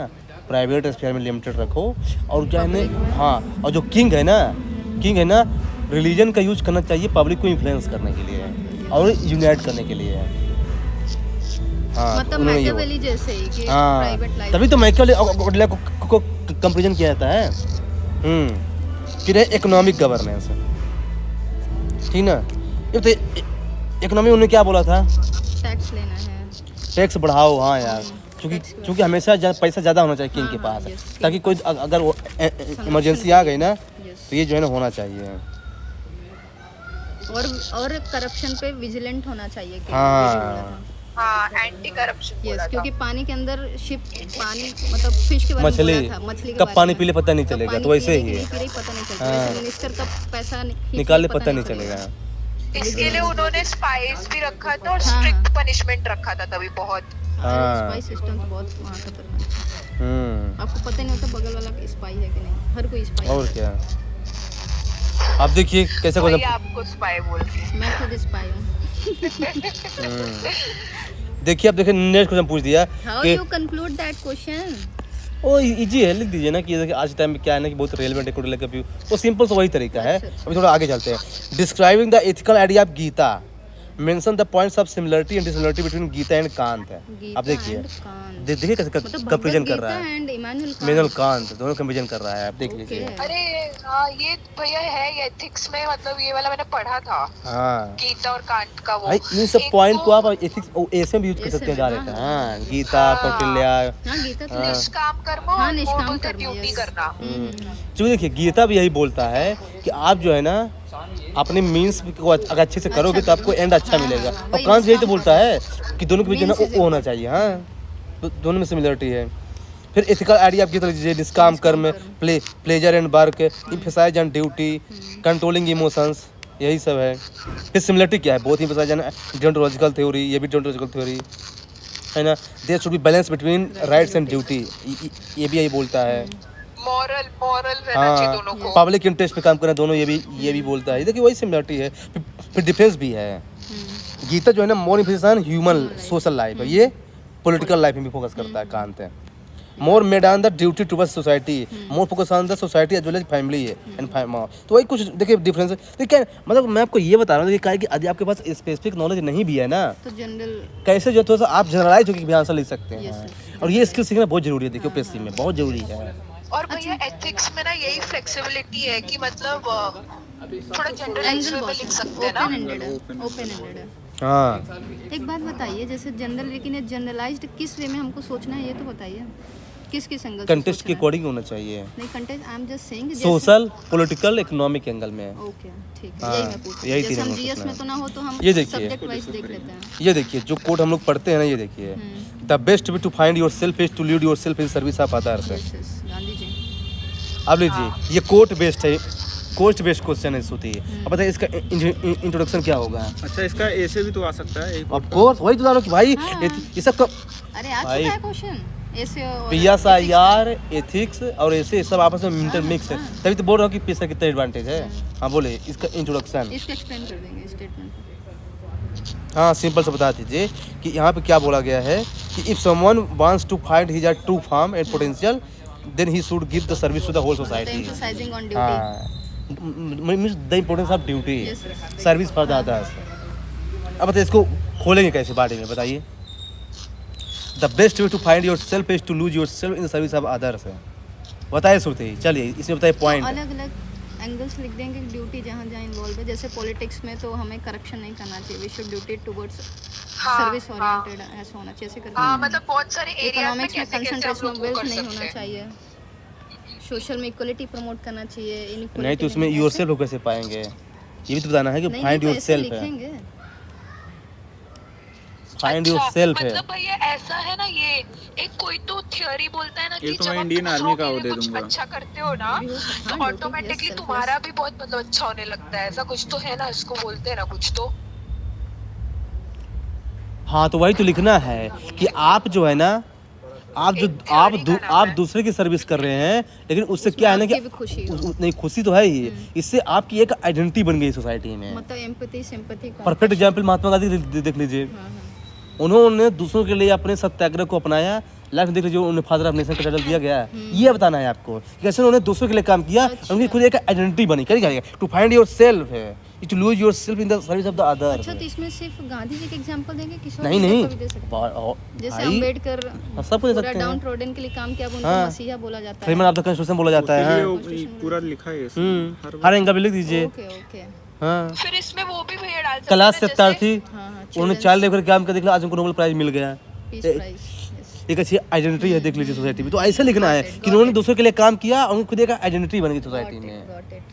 [SPEAKER 1] प्राइवेट स्फीयर में लिमिटेड रखो, और क्या है ना, हाँ, और जो किंग है ना रिलीजन का यूज करना चाहिए पब्लिक को इन्फ्लुएंस करने के लिए और यूनाइट करने के लिए। हाँ,
[SPEAKER 3] मतलब
[SPEAKER 1] तो उन्होंने ये
[SPEAKER 3] मैकियावेली जैसे ही कि
[SPEAKER 1] हाँ,
[SPEAKER 3] प्राइवेट लाइफ।
[SPEAKER 1] तभी तो मैकियावेली को कंपैरिजन किया जाता है। फिर है इकोनॉमिक गवर्नेंस, ठीक ना। ये तो इकोनॉमी उन्होंने क्या बोला था?
[SPEAKER 3] टैक्स लेना है,
[SPEAKER 1] टैक्स बढ़ाओ। हाँ यार, क्योंकि हमेशा पैसा ज़्यादा होना चाहिए किंग के
[SPEAKER 3] हाँ,
[SPEAKER 1] पास,
[SPEAKER 3] yes,
[SPEAKER 1] ताकि कोई अगर वो इमरजेंसी आ गई ना
[SPEAKER 3] यस।
[SPEAKER 1] तो ये जो है ना होना चाहिए।
[SPEAKER 3] और करप्शन पे विजिलेंट होना चाहिए कि
[SPEAKER 1] हाँ,
[SPEAKER 4] हाँ, एंटी करप्शन
[SPEAKER 3] यस,
[SPEAKER 4] बोला था।
[SPEAKER 3] क्योंकि पानी के अंदर शिप पानी मतलब फिश के बारे में
[SPEAKER 1] मछली
[SPEAKER 3] बोला था, मछली के
[SPEAKER 1] कब
[SPEAKER 3] बारे
[SPEAKER 1] पानी
[SPEAKER 3] में।
[SPEAKER 1] पी ले पता नहीं
[SPEAKER 3] कब
[SPEAKER 1] चलेगा,
[SPEAKER 3] पानी
[SPEAKER 1] तो वैसे
[SPEAKER 3] पी
[SPEAKER 1] ही
[SPEAKER 3] ले
[SPEAKER 1] है,
[SPEAKER 3] कि नहीं पता नहीं चलता,
[SPEAKER 1] हाँ।
[SPEAKER 3] वैसे मिनिस्टर का पैसा
[SPEAKER 1] निकाल ले पता नहीं चलेगा।
[SPEAKER 4] इसके लिए उन्होंने स्पाइस भी रखा था और
[SPEAKER 3] हाँ,
[SPEAKER 4] स्ट्रिक्ट पनिशमेंट रखा था तभी बहुत।
[SPEAKER 1] हाँ।
[SPEAKER 3] स्पाई सिस्टम तो बहुत वहाँ खतरनाक है। आपको पता नहीं होता बगल वाला स्पाई है कि नहीं, हर कोई स्पाई
[SPEAKER 1] और क्या। आप देखिए कैसे
[SPEAKER 4] वही
[SPEAKER 1] क्वेश्चन,
[SPEAKER 4] आपको स्पाई बोल रहे हैं।
[SPEAKER 3] मैं खुद स्पाई हूँ।
[SPEAKER 1] देखिए आप देखिए नेक्स्ट क्वेश्चन पूछ दिया
[SPEAKER 3] हाउ
[SPEAKER 1] कि
[SPEAKER 3] यू कंक्लूड दैट क्वेश्चन?
[SPEAKER 1] वो इजी है, लिख दीजिए ना कि देखिए आज के टाइम में क्या है ना कि बहुत रेलेवेंट है कौटिल्य का व्यू, वो सिंपल सा वही तरीका है।
[SPEAKER 3] अच्छा।
[SPEAKER 1] अभी थोड़ा आगे चलते हैं। Describing the ethical idea of Gita mention the points of similarity and dissimilarity between Gita and Kant है। अब देखिए देखिए कैसे कंपैरिजन कर रहा है,
[SPEAKER 3] एंड
[SPEAKER 1] इमैनुअल कांत दोनों कंपैरिजन कर रहा है, आप देख लीजिए।
[SPEAKER 4] अरे हाँ, ये भैया है ये एथिक्स में, मतलब ये वाला मैंने पढ़ा था,
[SPEAKER 1] हाँ
[SPEAKER 4] गीता और कांट का वो।
[SPEAKER 1] भाई इन सब
[SPEAKER 4] एक
[SPEAKER 1] पॉइंट
[SPEAKER 4] तो
[SPEAKER 1] को आप एथिक्स ऐसे भी यूज कर सकते हैं डायरेक्ट। हाँ गीता, कौटिल्य।
[SPEAKER 3] हाँ गीता तो
[SPEAKER 4] निष्काम कर्म
[SPEAKER 3] हाँ,
[SPEAKER 4] और
[SPEAKER 3] निष्काम
[SPEAKER 4] बोलते
[SPEAKER 3] कर्म,
[SPEAKER 4] ड्यूटी
[SPEAKER 3] yes.
[SPEAKER 4] करना।
[SPEAKER 1] जो देखिए गीता भी यही बोलता है कि आप जो है ना अपने मीन्स को अगर अच्छे से करोगे तो आपको एंड अच्छा मिलेगा। और कांत यही तो बोलता है कि दोनों के बीच जो है ना वो होना चाहिए। हाँ दोनों में सिमिलरिटी है। फिर एथिकल आइडिया आप गीता लीजिए, निष्काम कर्म, pleasure and work, emphasize on duty, controlling emotions, यही सब है। फिर सिमिलरिटी क्या है, बहुत एम्फसाइज ऑन डियोंटोलॉजिकल थ्योरी, ये भी डियोंटोलॉजिकल थ्योरी है ना। There should be balance between rights and duty, ये भी यही बोलता है।
[SPEAKER 4] मॉरल रहना चाहिए दोनों को।
[SPEAKER 1] पब्लिक इंटरेस्ट पे काम करना, दोनों ये भी बोलता है। देखिए वही सिमिलरिटी है। फिर डिफरेंस भी है। गीता जो है ना more emphasis on human social life है, ये पॉलिटिकल लाइफ में भी फोकस करता है कांत है। More made on the duty towards society, more focus on the society as well as family and तो वही कुछ देखिए डिफरेंस है। देखिए मतलब मैं आपको ये बता रहा हूँ कि यदि आपके पास स्पेसिफिक नॉलेज नहीं भी है ना
[SPEAKER 3] तो जनरल
[SPEAKER 1] कैसे जो थोड़ा सा आप जनरलाइज होकर भी आंसर लिख सकते हैं। और ये स्किल सीखना बहुत जरूरी है, देखियो पीएससी में बहुत जरूरी है।
[SPEAKER 4] और भैया एथिक्स में ना यही फ्लेक्सिबिलिटी है कि मतलब थोड़ा जनरलाइज में लिख सकते हैं ना।
[SPEAKER 3] ओपन एंडेड है।
[SPEAKER 1] हाँ
[SPEAKER 3] एक बात बताइए, जैसे जनरल, लेकिन ये जनरलाइज्ड किस वे में हमको सोचना है ये तो बताइए, किस एंगल से
[SPEAKER 1] कंटेस्ट के
[SPEAKER 3] सोचना है?
[SPEAKER 1] अकॉर्डिंग होना चाहिए।
[SPEAKER 3] नहीं contest, I am just saying
[SPEAKER 1] social, political, economic angle में।
[SPEAKER 3] ओके ठीक है,
[SPEAKER 1] हाँ,
[SPEAKER 3] यही मैं पूछ रही
[SPEAKER 1] यही
[SPEAKER 3] हूँ। जैसे
[SPEAKER 1] तीन
[SPEAKER 3] हम
[SPEAKER 1] एंगल
[SPEAKER 3] जीएस
[SPEAKER 1] सोचना
[SPEAKER 3] में तो ना हो तो हम
[SPEAKER 1] ये देखिए।
[SPEAKER 3] सब्जेक्ट वाइज देख लेते हैं।
[SPEAKER 1] ये देखिए जो कोट हम लोग पढ़ते हैं ना, ये देखिए the best way to find your self is to lead your self in service of others.
[SPEAKER 3] Yes, yes, Gandhi ji.
[SPEAKER 1] अब लीजिए ये कोट बेस्ड है, कोस्ट बेस्ड क्वेश्चन है श्रुति। अब बताइए इसका इंट्रोडक्शन क्या होगा।
[SPEAKER 2] अच्छा इसका ऐसे भी तो आ सकता है एक
[SPEAKER 1] ऑफ कोर्स वही तो जानो कि भाई
[SPEAKER 3] हाँ।
[SPEAKER 1] ये सब
[SPEAKER 3] अरे आ
[SPEAKER 1] भाई,
[SPEAKER 3] चुका है क्वेश्चन ऐसे और
[SPEAKER 1] पीएसआईआर, एथिक्स और ऐसे सब आपस में इंटरमिक्स है, तभी तो बोल रहा हूँ कि पीएसआई कितना एडवांटेज है। हाँ बोले इसका इंट्रोडक्शन।
[SPEAKER 3] इसको एक्सप्लेन कर देंगे स्टेटमेंट।
[SPEAKER 1] हाँ सिंपल से बता दीजिए कि यहाँ पे क्या बोला गया है कि if someone wants to find his true form and potential then he should give the service to the whole society.
[SPEAKER 3] Emphasizing on duty.
[SPEAKER 1] हाँ means the importance of duty,
[SPEAKER 3] Yes, yes.
[SPEAKER 1] Service for the others. अब बताइए इसको खोलेंगे कैसे बारे में बताइए। The best way to find your self is to lose your self in the service of others. बताइए श्रुति, चलिए इसमें बताइए पॉइंट।
[SPEAKER 3] अलग अलग एंगल्स लिख देंगे कि ड्यूटी जहाँ जहाँ इन्वॉल्व है। जैसे पॉलिटिक्स में तो हमें करप्शन नहीं करना चाहिए, we should duty towards service oriented ऐसा होना चाहिए, ऐसे करके।
[SPEAKER 4] हाँ मतलब बहुत सारे एरियाज में
[SPEAKER 3] इकोनॉमिक्स में
[SPEAKER 4] कैसे कैसे हम
[SPEAKER 3] कंसंट्रेशन
[SPEAKER 4] लोग
[SPEAKER 3] ऑफ
[SPEAKER 4] वो
[SPEAKER 3] वेल्थ
[SPEAKER 4] कर
[SPEAKER 3] नहीं
[SPEAKER 4] सकते
[SPEAKER 3] होना
[SPEAKER 4] हैं।
[SPEAKER 3] चाहिए, सोशल में इक्वलिटी प्रमोट करना चाहिए, inequality
[SPEAKER 1] नहीं तो उसमें
[SPEAKER 3] नहीं,
[SPEAKER 1] योर
[SPEAKER 3] ऐसे-
[SPEAKER 1] सेल्फ कैसे पाएंगे, ये भी तो बताना है कि
[SPEAKER 3] नहीं,
[SPEAKER 1] फाइंड
[SPEAKER 3] ये तो
[SPEAKER 1] योर
[SPEAKER 3] ऐसे
[SPEAKER 1] सेल्फ है।
[SPEAKER 3] लिखेंगे।
[SPEAKER 1] फाइंड योर
[SPEAKER 4] अच्छा,
[SPEAKER 1] सेल्फ है।
[SPEAKER 4] मतलब भैया ऐसा है ना, ये एक कोई तो थ्योरी बोलता है ना कि
[SPEAKER 2] ये तो
[SPEAKER 4] जब
[SPEAKER 2] मैं
[SPEAKER 4] आप
[SPEAKER 2] इंडियन
[SPEAKER 4] दूसरों
[SPEAKER 2] आर्मी का
[SPEAKER 4] के
[SPEAKER 2] वो
[SPEAKER 4] लिए
[SPEAKER 2] दे
[SPEAKER 4] कुछ
[SPEAKER 2] दूंगा।
[SPEAKER 4] अच्छा करते हो ना
[SPEAKER 3] भी हो सकता
[SPEAKER 4] तो
[SPEAKER 3] है, ड्यूटी,
[SPEAKER 4] ऑटोमेटिकली
[SPEAKER 3] yes,
[SPEAKER 4] तुम्हारा भी बहुत मतलब अच्छा होने लगता है। ऐसा कुछ तो है ना, इसको बोलते हैं ना कुछ तो।
[SPEAKER 1] हाँ तो वही तो लिखना है कि आप जो है ना आप जो
[SPEAKER 4] एक theory का नाम
[SPEAKER 1] आप
[SPEAKER 4] है।
[SPEAKER 1] दूसरे की सर्विस कर रहे हैं, लेकिन उससे क्या है ना कि
[SPEAKER 3] आपकी भी खुशी हो।
[SPEAKER 1] नहीं खुशी तो है ही, इससे आपकी एक आइडेंटिटी बन गई सोसाइटी में।
[SPEAKER 3] मतलब empathy, sympathy,
[SPEAKER 1] perfect example Mahatma Gandhi देख लीजिए। उन्होंने दूसरों के लिए अपने सत्याग्रह को अपनाया, लाइफ में देख लीजिए उन्हें फादर ऑफ नेशन का टाइटल दिया गया। ये बताना है आपको कैसे उन्होंने दूसरों के लिए काम किया, उनकी खुद एक आइडेंटिटी बनी। करिए टू फाइंड योर सेल्फ है, to lose your self in the service of the other.
[SPEAKER 3] अच्छा तो इसमें सिर्फ गांधी जी के एग्जांपल देंगे, किसी और
[SPEAKER 1] नहीं
[SPEAKER 3] को
[SPEAKER 1] नहीं
[SPEAKER 3] भी दे सकते हैं? जैसे
[SPEAKER 1] भाई
[SPEAKER 3] अम्बेडकर
[SPEAKER 1] सब कुछ दे
[SPEAKER 3] पूरा
[SPEAKER 1] सकते
[SPEAKER 3] डाउन
[SPEAKER 1] हैं।
[SPEAKER 3] ट्रोडन के लिए काम किया, अब उनको
[SPEAKER 1] हाँ।
[SPEAKER 3] मसीहा बोला जाता
[SPEAKER 1] फ्रीमैन
[SPEAKER 3] है।
[SPEAKER 1] ऑफ द कॉन्स्टिट्यूशन बोला जाता है। हाँ।
[SPEAKER 2] ये पूरा लिखा है इसमें,
[SPEAKER 1] हर एंगल में लिख दीजिए।
[SPEAKER 3] Okay okay.
[SPEAKER 1] हाँ
[SPEAKER 4] फिर इसमें वो भी भैया डाल सकते
[SPEAKER 1] क्लास
[SPEAKER 4] हैं
[SPEAKER 1] सत्तार
[SPEAKER 4] जैसे-
[SPEAKER 1] थी,
[SPEAKER 3] हाँ हाँ,
[SPEAKER 1] उन्होंने चाइल्ड लेबर काम कर देख लिया, आज उनको नोबेल प्राइज मिल गया।
[SPEAKER 3] पीस
[SPEAKER 1] ए-
[SPEAKER 3] प्राइज। यस
[SPEAKER 1] एक अच्छी आइडेंटिटी है देख लीजिए सोसाइटी में। तो ऐसे लिखना है कि उन्होंने दूसरों के लिए काम किया और उनको खुद एक आइडेंटिटी बन गई सोसाइटी में।
[SPEAKER 3] Got it.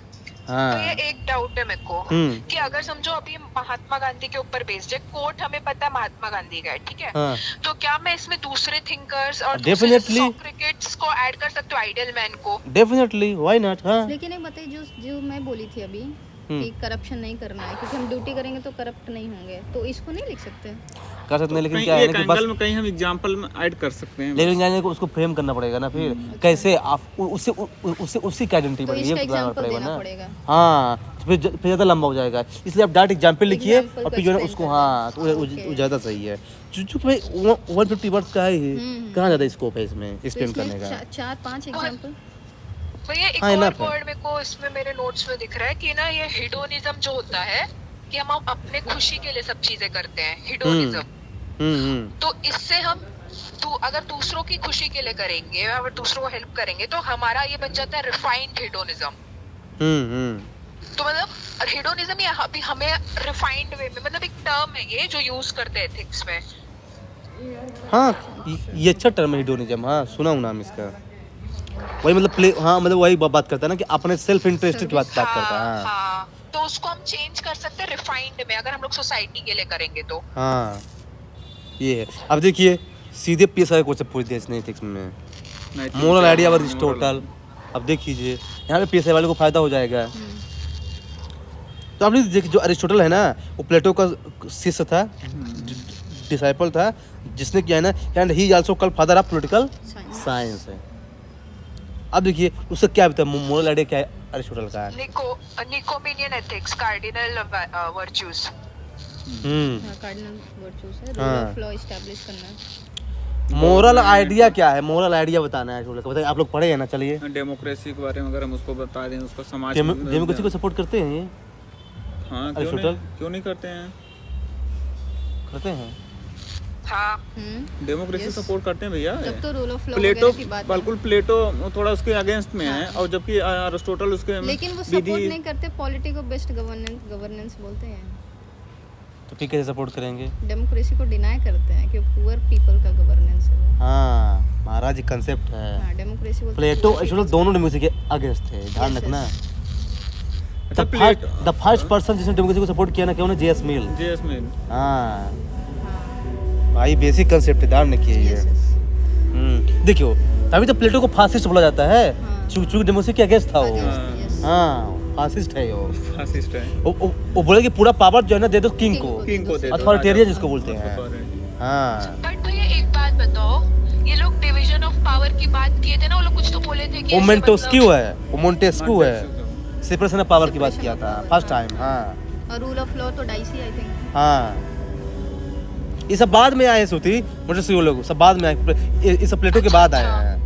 [SPEAKER 1] हाँ
[SPEAKER 4] तो ये एक डाउट है मेरे को कि अगर समझो अभी महात्मा गांधी के ऊपर बेस्ड है, कोट हमें पता है महात्मा गांधी का है, ठीक है।
[SPEAKER 1] हाँ।
[SPEAKER 4] तो क्या मैं इसमें दूसरे थिंकर्स और
[SPEAKER 1] Definitely.
[SPEAKER 4] सोक्रेटिस को ऐड कर सकते हो, आइडियल मैन को?
[SPEAKER 1] Definitely why not. हाँ
[SPEAKER 3] लेकिन एक बताइए, जो मैं बोली थी अभी कि करप्शन नहीं करना है, क्योंकि हम ड्यूटी करेंगे तो करप्ट नहीं होंगे, तो इसको नहीं लिख सकते?
[SPEAKER 1] कर सकते हैं, लेकिन
[SPEAKER 2] कहीं
[SPEAKER 1] क्या है
[SPEAKER 2] एक
[SPEAKER 1] ना कि
[SPEAKER 2] एंगल
[SPEAKER 1] बस
[SPEAKER 2] में कहीं हम एग्जांपल में ऐड कर सकते हैं।
[SPEAKER 1] लेकिन जाने को उसको फ्रेम करना पड़ेगा ना। फिर कैसे आप उससे उससे उसी का आइडेंटिटी
[SPEAKER 3] तो
[SPEAKER 1] बनेगी,
[SPEAKER 3] इसका
[SPEAKER 1] ये बताना
[SPEAKER 3] एग्जांपल
[SPEAKER 1] पड़ेगा
[SPEAKER 3] देना
[SPEAKER 1] ना।
[SPEAKER 3] पड़ेगा।
[SPEAKER 1] हाँ तो फिर ज़्यादा लंबा हो जाएगा, इसलिए आप डायरेक्ट एग्जाम्पल लिखिए
[SPEAKER 3] Example
[SPEAKER 1] और
[SPEAKER 3] को
[SPEAKER 1] फिर जो है
[SPEAKER 3] explain
[SPEAKER 1] उसको
[SPEAKER 3] कर
[SPEAKER 1] हाँ तो
[SPEAKER 3] Okay.
[SPEAKER 1] वो ज़्यादा सही है। चूँकि भाई 150 वर्ड्स का है ये, कहाँ ज़्यादा स्कोप है इसमें
[SPEAKER 3] तो
[SPEAKER 1] एक्सप्लेन
[SPEAKER 3] इसमें
[SPEAKER 1] करने का।
[SPEAKER 3] 4-5 एग्जांपल।
[SPEAKER 4] भैया एक
[SPEAKER 1] हाँ,
[SPEAKER 4] और
[SPEAKER 1] enough है।
[SPEAKER 4] वर्ड मेरे को इसमें मेरे नोट्स में दिख रहा है कि ना ये हिडोनिज्म जो होता है कि हम अपने खुशी के लिए सब चीजें करते हैं, हिडोनिज्म। तो इससे हम अगर दूसरों की खुशी के लिए करेंगे, अगर दूसरों को हेल्प करेंगे, तो हमारा ये बन जाता है रिफाइंड हिडोनिज्म। तो मतलब हिडोनिज्म ये अभी हमें रिफाइंड वे में, मतलब एक टर्म है ये जो यूज करते हैं एथिक्स में।
[SPEAKER 1] हाँ, ये अच्छा टर्म है हिडोनिज्म। हाँ, सुना हूँ नाम इसका। वही मतलब हाँ, मतलब वही बात करता है ना कि अपने सेल्फ इंटरेस्ट की बात करता है।
[SPEAKER 4] हाँ, तो उसको हम चेंज कर सकते हैं रिफाइंड में, अगर हम लोग सोसाइटी के लिए करेंगे तो।
[SPEAKER 1] हाँ, ये है। अब देखिए सीधे PSI क्वेश्चन पूछ दिया इसने एथिक्स में, मोरल आइडिया और टोटल। अब देख लीजिए यहाँ पे PSI वाले को फायदा हो जाएगा। तो आपने देखिए जो अरिस्टोटल है ना, वो प्लेटो का शिष्य था, डिसाइपल था, जिसने किया है ना, and he also called father of political science है। अब देखिए उसका क्या बताया, मोरल आइडिया क्या है अरिस्टोटल का?
[SPEAKER 4] Nicomachean ethics, cardinal virtues.
[SPEAKER 3] Cardinal virtues है, रूल ऑफ लॉ एस्टैब्लिश करना।
[SPEAKER 1] मोरल आइडिया क्या है? मोरल आइडिया बताना है अरिस्टोटल का। बताइए, आप लोग पढ़े हैं ना? चलिए,
[SPEAKER 2] डेमोक्रेसी के बारे में अगर हम उसको बता दें, उसका समाज
[SPEAKER 1] डेमोक्रेसी को सपोर्ट करते हैं ये?
[SPEAKER 2] हाँ, क्यों नहीं करते हैं?
[SPEAKER 1] करते हैं।
[SPEAKER 4] हाँ,
[SPEAKER 2] डेमोक्रेसी सपोर्ट करते हैं भैया।
[SPEAKER 3] जब तो रूल ऑफ लॉ
[SPEAKER 2] प्लेटो,
[SPEAKER 3] की बात है।
[SPEAKER 2] बिल्कुल प्लेटो थोड़ा उसके अगेंस्ट में है, और जबकि अरिस्टोटल उसके
[SPEAKER 3] लेकिन वो सपोर्ट नहीं करते, पॉलिटी को बेस्ट गवर्नेंस बोलते हैं।
[SPEAKER 1] तो फिर कैसे सपोर्ट करेंगे?
[SPEAKER 3] डेमोक्रेसी को डिनाई करते हैं कि पुअर पीपल का गवर्नेंस है वो।
[SPEAKER 1] हाँ महाराज, ये कंसेप्ट है।
[SPEAKER 3] हाँ, डेमोक्रेसी बोलते हैं।
[SPEAKER 1] प्लेटो अरिस्टोटल दोनों डेमोक्रेसी के अगेंस्ट थे, ध्यान रखना।
[SPEAKER 2] अच्छा,
[SPEAKER 1] द फर्स्ट पर्सन जिसने डेमोक्रेसी को सपोर्ट किया ना, क्या उन्हें? JS मिल। हाँ भाई, बेसिक कंसेप्ट है, ध्यान रखिए ये। देखियो तभी तो प्लेटो को फासिस्ट बोला जाता है, चूंकि डेमोक्रेसी के अगेंस्ट था वो। हाँ, फासिस्ट है वो।
[SPEAKER 2] फासिस्ट है।
[SPEAKER 1] वो बोले कि पूरा पावर जो है ना दे दो किंग को
[SPEAKER 2] दे दो,
[SPEAKER 1] अथॉरिटेरियन जिसको बोलते हैं। हाँ,
[SPEAKER 4] बट तो ये एक बात बताओ, ये लोग डिवीजन ऑफ पावर की बात किए थे ना, वो लोग कुछ तो बोले थे कि
[SPEAKER 1] वो मोंटेस्क्यू है, वो मोंटेस्क्यू है, सेपरेशन ऑफ पावर की बात किया था फर्स्ट टाइम। हाँ,
[SPEAKER 3] और रूल ऑफ लॉ तो डाइसी आई थिंक।
[SPEAKER 1] हाँ, ये सब बाद में आए सूती, मोंटेस्क्यू लोग सब बाद में आए, ये सब प्लेटो के बाद आए हैं।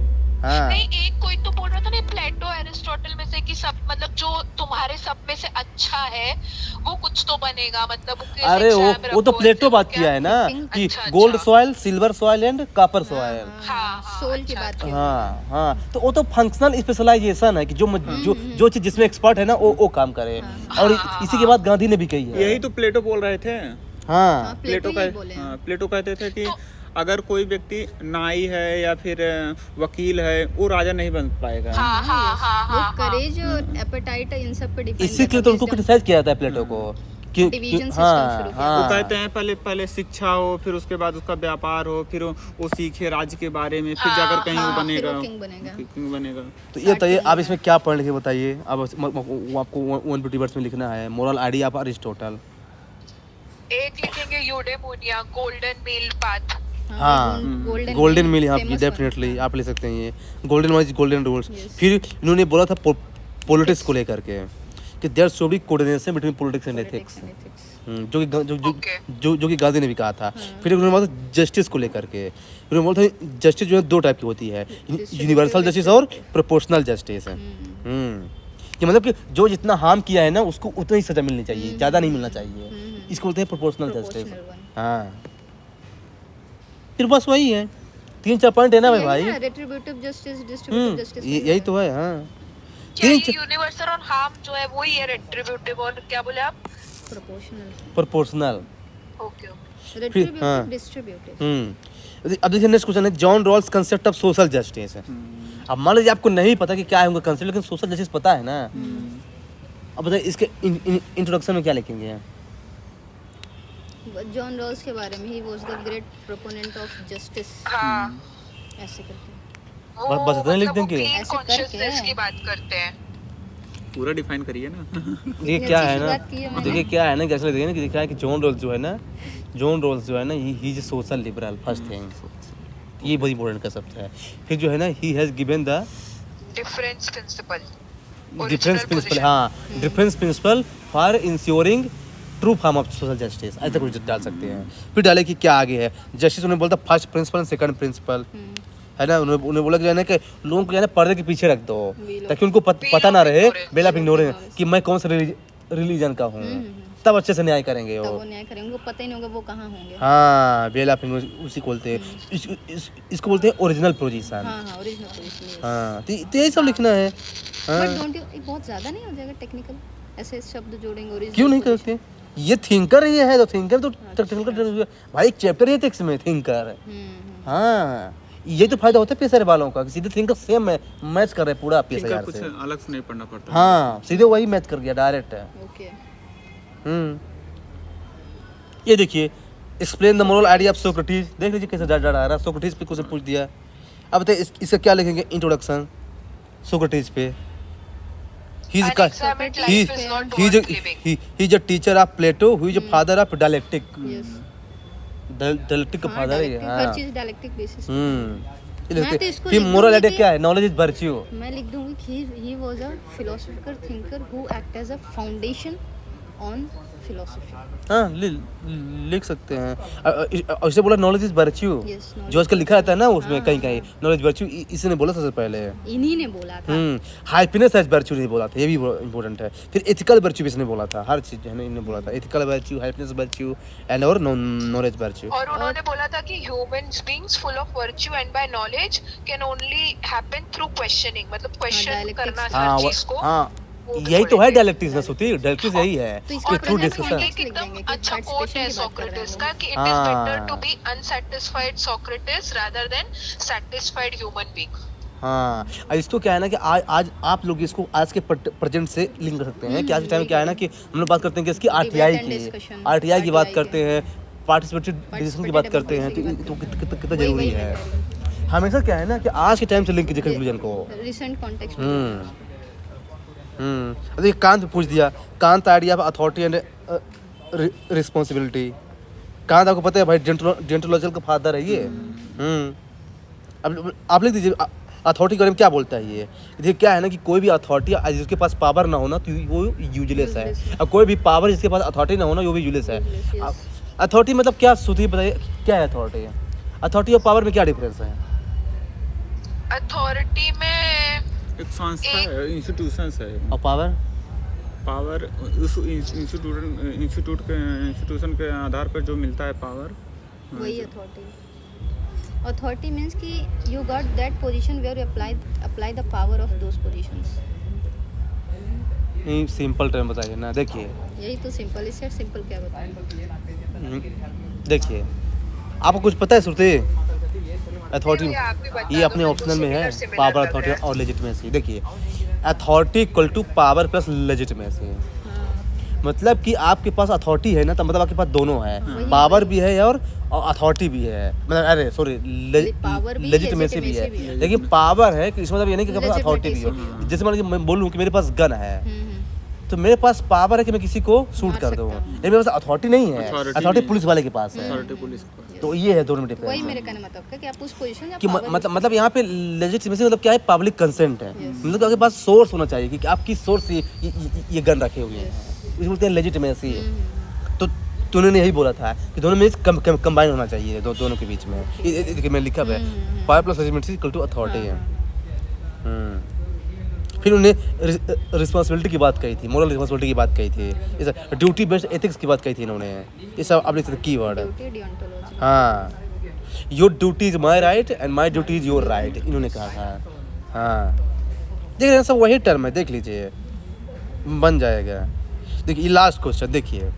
[SPEAKER 1] हाँ,
[SPEAKER 4] नहीं, एक कोई तो बोल रहा था ना, प्लेटो एरिस्टोटल में से कि सब, मतलब जो तुम्हारे सब में से अच्छा है वो कुछ तो बनेगा, मतलब
[SPEAKER 1] अरे वो तो प्लेटो बात किया है ना कि gold soil, silver soil and copper soil.
[SPEAKER 3] Soul की बात की।
[SPEAKER 1] हाँ हाँ, तो वो तो फंक्शनल स्पेशलाइजेशन है कि जो चीज जिसमें एक्सपर्ट है ना वो काम करे। और इसी के बाद गांधी ने भी कही है।
[SPEAKER 2] यही तो प्लेटो बोल रहे थे।
[SPEAKER 1] हाँ,
[SPEAKER 2] प्लेटो कहते थे कि अगर कोई व्यक्ति नाई है या फिर वकील है, वो राजा नहीं बन पाएगा।
[SPEAKER 3] वो करेज और एपेटाइट इन सब पे डिपेंड।
[SPEAKER 1] इसी के लिए तो उनको क्रिटिसाइज किया जाता है प्लेटो को कि
[SPEAKER 3] डिवीजन सिस्टम शुरू किया।
[SPEAKER 2] वो कहते हैं पहले शिक्षा हो, फिर उसके बाद उसका व्यापार हो, फिर वो सीखे राज्य के बारे में, फिर जाकर कहीं वो बनेगा, किंग बनेगा।
[SPEAKER 1] तो ये बताइए आप इसमें क्या पढ़ लिखे बताइए। अब आपको 150 वर्ड्स में लिखना है मोरल आइडिया ऑफ अरिस्टोटल।
[SPEAKER 4] एक लिखेंगे यूडेमोनिया, गोल्डन मील पाथ।
[SPEAKER 1] हाँ, गोल्डन मिल यहाँ की डेफिनेटली आप ले सकते हैं। ये गोल्डन वाइज गोल्डन रूल्स। फिर इन्होंने बोला था पॉलिटिक्स को लेकर के कि there should be coordination between politics and ethics, जो कि गांधी ने भी कहा था। फिर उन्होंने बोला था जस्टिस को लेकर के, उन्होंने बोला था जस्टिस जो है दो टाइप की होती है, यूनिवर्सल जस्टिस और प्रोपोर्शनल जस्टिस है। कि मतलब कि जो जितना हार्म किया है ना उसको उतना ही सजा मिलनी चाहिए, ज़्यादा नहीं मिलना चाहिए। इसको बोलते हैं प्रोपोर्शनल जस्टिस। हाँ, फिर बस वही है, 3-4 पॉइंट है ना भाई।
[SPEAKER 3] रेट्रिब्यूटिव जस्टिस, डिस्ट्रीब्यूटिव जस्टिस,
[SPEAKER 1] यही तो है। हाँ,
[SPEAKER 4] यूनिवर्सल और हार्म जो है वही है रेट्रिब्यूटिव, और क्या बोले आप?
[SPEAKER 1] प्रोपोर्शनल।
[SPEAKER 4] Okay,
[SPEAKER 3] retributive, distributive.
[SPEAKER 1] अब देखिए नेक्स्ट क्वेश्चन है John Rawls concept of social justice. अब मान लीजिए आपको नहीं पता कि क्या है उनका कंसेप्ट, लेकिन सोशल जस्टिस पता है ना। अब बताइए इसके इंट्रोडक्शन में क्या लिखेंगे?
[SPEAKER 3] जॉन रॉल्स के बारे में, he was the great proponent of justice.
[SPEAKER 4] हाँ,
[SPEAKER 3] ऐसे करके
[SPEAKER 1] बस इतना लिख देंगे।
[SPEAKER 3] ऐसे
[SPEAKER 4] कॉन्शियसनेस की बात करते हैं।
[SPEAKER 2] पूरा डिफाइन करिए ना।
[SPEAKER 1] देखिए क्या है ना, देखिए क्या है ना, कैसे लिखेंगे ना कि देखा है कि जॉन रॉल्स जो है ना, he is social liberal first thing. ये बहुत इंपॉर्टेंट कंसेप्ट है। फिर जो है ना he has given the
[SPEAKER 4] difference
[SPEAKER 1] principle. हाँ, difference principle for ensuring true form of social justice, ऐसा कुछ डाल सकते हैं। फिर डाले कि क्या आगे है जस्टिस, उन्हें बोलता first principle and second principle है ना। उन्हें बोला कि है ना कि लोगों को पर्दे के पीछे रख दो ताकि उनको पता ना रहे, बेल ऑफ इग्नोरेंस, कि मैं कौन सा रिलीजन का हूँ। तब अच्छे से न्याय करेंगे
[SPEAKER 3] तब
[SPEAKER 1] वो।
[SPEAKER 3] वो न्याय करेंगे, उनको पता ही नहीं होगा वो कहाँ होंगे।
[SPEAKER 1] हाँ, बेला फिल्म उसी को बोलते हैं, इसको बोलते हैं ओरिजिनल पोजीशन।
[SPEAKER 3] हाँ ओरिजिनल पोजीशन।
[SPEAKER 1] हाँ, तो यही सब लिखना है। हाँ,
[SPEAKER 3] बट डोंट यू, बहुत ज़्यादा नहीं हो जाएगा टेक्निकल, ऐसे शब्द जोड़ेंगे ओरिजिनल?
[SPEAKER 1] क्यों नहीं करते? ये थिंकर ही है, तो थिंकर तो टेक्निकल भाई, एक चैप्टर ही है टेक्स्ट में थिंकर। हाँ, ये तो फायदा होता है पेशर वालों का, सीधे थिंकर सेम मैच कर रहे पूरा पेशर
[SPEAKER 2] थिंकर
[SPEAKER 1] यार
[SPEAKER 2] कुछ
[SPEAKER 1] से।
[SPEAKER 2] अलग से नहीं पढ़ना पड़ता।
[SPEAKER 1] हाँ, सीधे वही मैच कर गया डायरेक्ट।
[SPEAKER 3] ओके।
[SPEAKER 1] ये देखिए, explain the moral idea of Socrates. देख लीजिए कैसे डाटा आ रहा है, सोक्रेटिस पे क्वेश्चन पूछ दिया। अब बताइए इसका क्या लिखेंगे इंट्रोडक्शन सोक्रेटिस पे। He is a teacher of Plato, who is a father of dialectic.
[SPEAKER 3] Yes,
[SPEAKER 1] dialectic का फादर है ये।
[SPEAKER 3] हर चीज डायलेक्टिक बेसिस।
[SPEAKER 1] ये
[SPEAKER 3] तो इसको
[SPEAKER 1] फिर
[SPEAKER 3] लिख
[SPEAKER 1] मोरल
[SPEAKER 3] दूंगी
[SPEAKER 1] आइडिया
[SPEAKER 3] कि-
[SPEAKER 1] क्या है? Knowledge is virtue.
[SPEAKER 3] मैं लिख दूंगी कि he was a philosophical thinker who act as a foundation on philosophy.
[SPEAKER 1] हाँ, लिख सकते हैं। ऐसे बोला knowledge is virtue,
[SPEAKER 3] Yes, knowledge
[SPEAKER 1] जो आजकल लिखा रहता है ना उसमें
[SPEAKER 3] हाँ,
[SPEAKER 1] कहीं कहीं नॉलेज वर्च्यू, इसी ने बोला सबसे पहले।
[SPEAKER 3] इन्हीं ने बोला था।
[SPEAKER 1] हैप्पीनेस एज वर्च्यू नहीं बोला था, ये भी इंपॉर्टेंट है। फिर एथिकल वर्च्यू भी इसने बोला था, हर चीज है ना इन्होंने बोला था, ethical virtue, happiness virtue and और नॉलेज वर्च्यू।
[SPEAKER 4] और उन्होंने बोला था कि humans beings full of virtue and by knowledge can only happen through questioning, मतलब क्वेश्चन
[SPEAKER 3] dialectics।
[SPEAKER 4] करना
[SPEAKER 1] हाँ,
[SPEAKER 4] हर चीज को।
[SPEAKER 1] हाँ,
[SPEAKER 4] वो भी
[SPEAKER 1] यही तो है
[SPEAKER 4] बोलेंगे।
[SPEAKER 1] डायलेक्टिक्स ना सुती, डायलेक्टिक्स यही है
[SPEAKER 3] तो
[SPEAKER 1] कि
[SPEAKER 3] इसको
[SPEAKER 1] थ्रू
[SPEAKER 3] present
[SPEAKER 1] डिस्कशन।
[SPEAKER 3] context
[SPEAKER 4] एक
[SPEAKER 3] लिख
[SPEAKER 4] एकदम
[SPEAKER 3] देंगे कि
[SPEAKER 4] अच्छा
[SPEAKER 3] participation
[SPEAKER 4] कोट है
[SPEAKER 3] की बात कर रहे हैं
[SPEAKER 4] सोक्रेटिस
[SPEAKER 3] वो।
[SPEAKER 4] का कि it is better to be unsatisfied Socrates rather than satisfied human being.
[SPEAKER 1] हाँ, और इसको क्या है ना कि आज आप लोग इसको आज के प्रेजेंट से लिंक कर सकते हैं कि आज के टाइम में क्या है ना कि हम लोग बात करते हैं कि इसकी आरटीआई
[SPEAKER 3] and
[SPEAKER 1] की
[SPEAKER 3] discussion,
[SPEAKER 1] आरटीआई की बात
[SPEAKER 3] RTI
[SPEAKER 1] करते हैं, पार्टिसिपेटिव डिसीजन की बात करते हैं, तो कितना जरूरी है। हमेशा क्या है ना कि आज के टाइम से लिंक कीजिए कंक्लूजन को।
[SPEAKER 3] Recent context.
[SPEAKER 1] अरे कांत पूछ दिया, Kant idea of authority and responsibility. Kant आपको पता है भाई डेंटोलॉजिकल का फादर है ये। अब आप लिख दीजिए अथॉरिटी के बारे में क्या बोलता है ये। देखिए क्या है ना कि कोई भी अथॉरिटी जिसके पास पावर ना होना तो वो यूजलेस है, और कोई भी पावर जिसके पास अथॉरिटी ना होना वो भी यूजलेस है। अथॉरिटी मतलब क्या सुधी बताइए, क्या है अथॉरिटी? अथॉरिटी और पावर में क्या डिफरेंस है?
[SPEAKER 4] अथॉरिटी में
[SPEAKER 2] एक संस्था है, इंस्टीट्यूशंस है।
[SPEAKER 1] और
[SPEAKER 2] पावर उस इंस्टीट्यूशन के आधार पर जो मिलता है पावर,
[SPEAKER 3] वही अथॉरिटी। अथॉरिटी मींस कि you got that position where you apply the power of those positions.
[SPEAKER 1] नहीं, सिंपल टर्म बताइए ना। देखिए
[SPEAKER 3] यही तो सिंपल, इससे सिंपल क्या बताएं?
[SPEAKER 1] देखिए आपको कुछ पता है श्रुति? अथॉरिटी ये अपने ऑप्शनल में है, पावर, अथॉरिटी और लेजिटिमेसी। देखिए authority equal to power plus legitimacy. मतलब कि आपके पास अथॉरिटी है ना, तो मतलब आपके पास दोनों है, पावर भी है और अथॉरिटी भी है। मतलब अरे सॉरी, लेजिटिमेसी भी है। लेकिन पावर है कि इसमें मतलब ये नहीं कि मेरे पास अथॉरिटी भी हो। जैसे मान लीजिए मैं बोलूँ कि मेरे पास गन है, तो मेरे पास पावर है कि मैं किसी को शूट कर दूँ, लेकिन मेरे पास अथॉरिटी नहीं है। अथॉरिटी पुलिस वाले के पास है।
[SPEAKER 2] Authority police.
[SPEAKER 1] तो ये है दोनों में
[SPEAKER 3] वही
[SPEAKER 1] डिफरेंस
[SPEAKER 3] मेरे कहने मतलब का कि आप उस पोजीशन या
[SPEAKER 1] कि
[SPEAKER 3] power
[SPEAKER 1] मतलब यहाँ पे लेजिटिमेसी मतलब क्या है? पब्लिक कंसेंट है। मतलब कि आपके पास सोर्स होना चाहिए कि आप किस सोर्स से ये गन रखे हुए हैं, इसको बोलते हैं लेजिटिमेसी। तो उन्होंने यही बोला था कि दोनों में कंबाइन होना चाहिए दोनों के बीच में। देखिए मैं लिखा है power plus legitimacy equal to authority है। फिर उन्होंने रिस्पॉन्सिबिलिटी की बात कही थी, मोरल रिस्पॉन्सिबिलिटी की बात कही थी, इस ड्यूटी बेस्ड एथिक्स की बात कही थी इन्होंने। ये सब आप लिख सकते की वर्ड है।
[SPEAKER 3] deontology।
[SPEAKER 1] हाँ, your duty is my right and my duty is your right, इन्होंने कहा था। हाँ, देख रहे हैं सब वही टर्म है, देख लीजिए बन जाएगा। देखिए लास्ट क्वेश्चन देखिए,